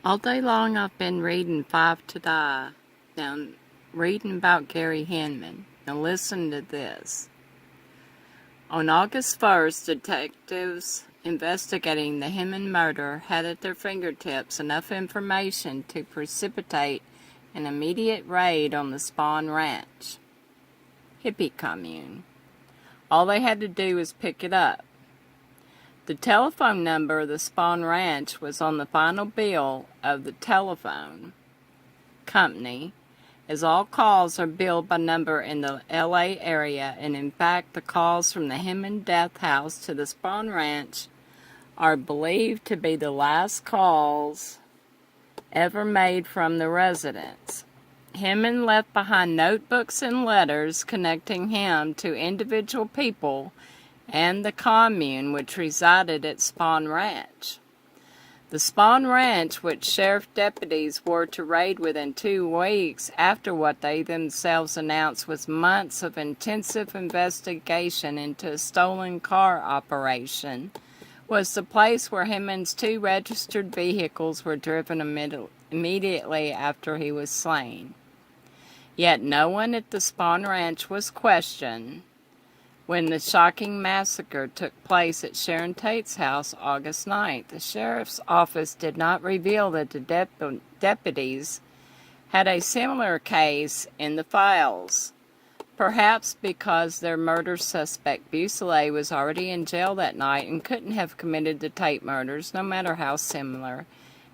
All day long I've been reading Five to Die. Now, reading about Gary Hinman. Now listen to this. On August 1st, detectives investigating the Hinman murder had at their fingertips enough information to precipitate an immediate raid on the Spawn Ranch hippie commune. All they had to do was pick it up. The telephone number of the Spawn Ranch was on the final bill of the telephone company, as all calls are billed by number in the LA area, and in fact the calls from the Hinman Death House to the Spawn Ranch are believed to be the last calls ever made from the residents. Hinman left behind notebooks and letters connecting him to individual people and the commune which resided at Spawn Ranch. The Spawn Ranch, which sheriff deputies were to raid within 2 weeks after what they themselves announced was months of intensive investigation into a stolen car operation, was the place where Hinman's 2 registered vehicles were driven immediately after he was slain. Yet no one at the Spawn Ranch was questioned when the shocking massacre took place at Sharon Tate's house August 9th. The sheriff's office did not reveal that the deputies had a similar case in the files, perhaps because their murder suspect Busele was already in jail that night and couldn't have committed the Tate murders, no matter how similar.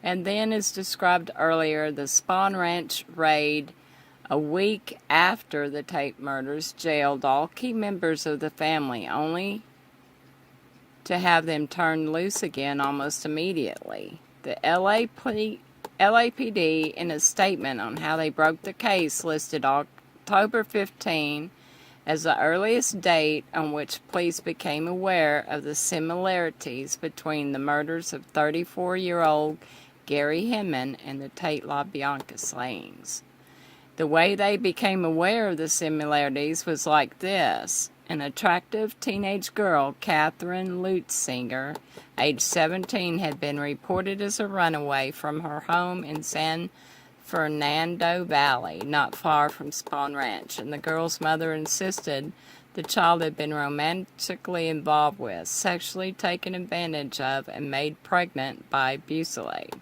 And then, as described earlier, the Spawn Ranch raid a week after the Tate murders jailed all key members of the family, only to have them turned loose again almost immediately. The LAPD, in a statement on how they broke the case, listed October 15 as the earliest date on which police became aware of the similarities between the murders of 34-year-old Gary Hinman and the Tate LaBianca slayings. The way they became aware of the similarities was like this. An attractive teenage girl, Catherine Lutzinger, age 17, had been reported as a runaway from her home in San Fernando Valley, not far from Spawn Ranch, and the girl's mother insisted the child had been romantically involved with, sexually taken advantage of, and made pregnant by Busele.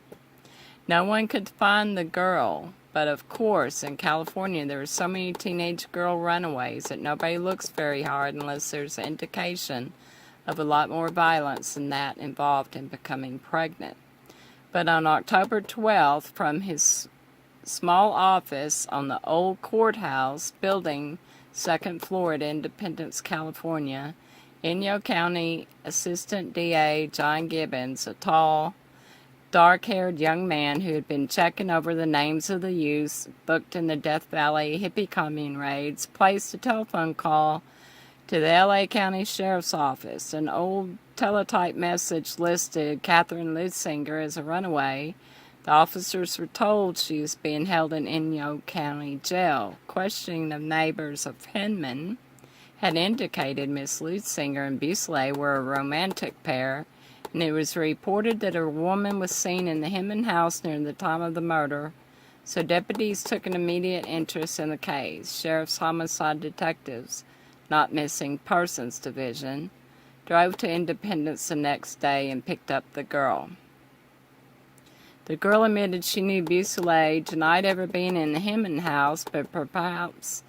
No one could find the girl. But of course, in California, there are so many teenage girl runaways that nobody looks very hard unless there's an indication of a lot more violence than that involved in becoming pregnant. But on October 12th, from his small office on the old courthouse building, 2nd floor at Independence, California, Inyo County Assistant DA John Gibbons, a tall, dark-haired young man who had been checking over the names of the youths booked in the Death Valley hippie commune raids, placed a telephone call to the L.A. County Sheriff's Office. An old teletype message listed Catherine Lutzinger as a runaway. The officers were told she was being held in Inyo County Jail. Questioning of neighbors of Hinman had indicated Miss Lutzinger and Busele were a romantic pair, and it was reported that a woman was seen in the Hinman house near the time of the murder, so deputies took an immediate interest in the case. Sheriff's homicide detectives, not missing persons division, drove to Independence the next day and picked up the girl. The girl admitted she knew Busele, denied ever being in the Hinman house, but perhaps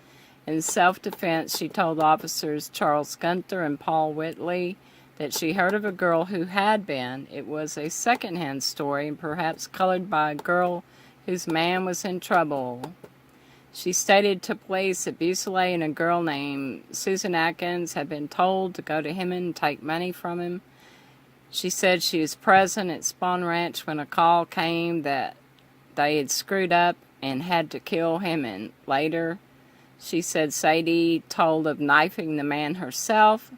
in self-defense she told officers Charles Gunther and Paul Whitley that she heard of a girl who had been. It was a second-hand story, and perhaps colored by a girl whose man was in trouble. She stated to police that Bussolay and a girl named Susan Atkins had been told to go to Hinman and take money from him. She said she was present at Spawn Ranch when a call came that they had screwed up and had to kill Hinman. Later, she said Sadie told of knifing the man herself,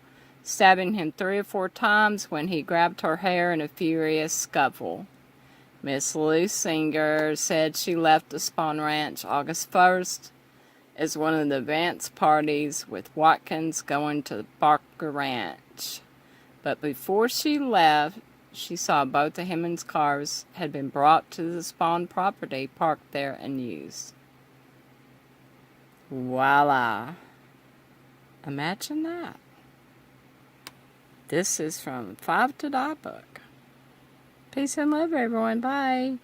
stabbing him 3 or 4 times when he grabbed her hair in a furious scuffle. Miss Lou Singer said she left the Spawn Ranch August 1st as one of the advance parties with Watkins going to Barker Ranch. But before she left, she saw both of Hinman's cars had been brought to the Spawn property, parked there and used. Voila. Imagine that. This is from 5 to Die Book. Peace and love, everyone. Bye.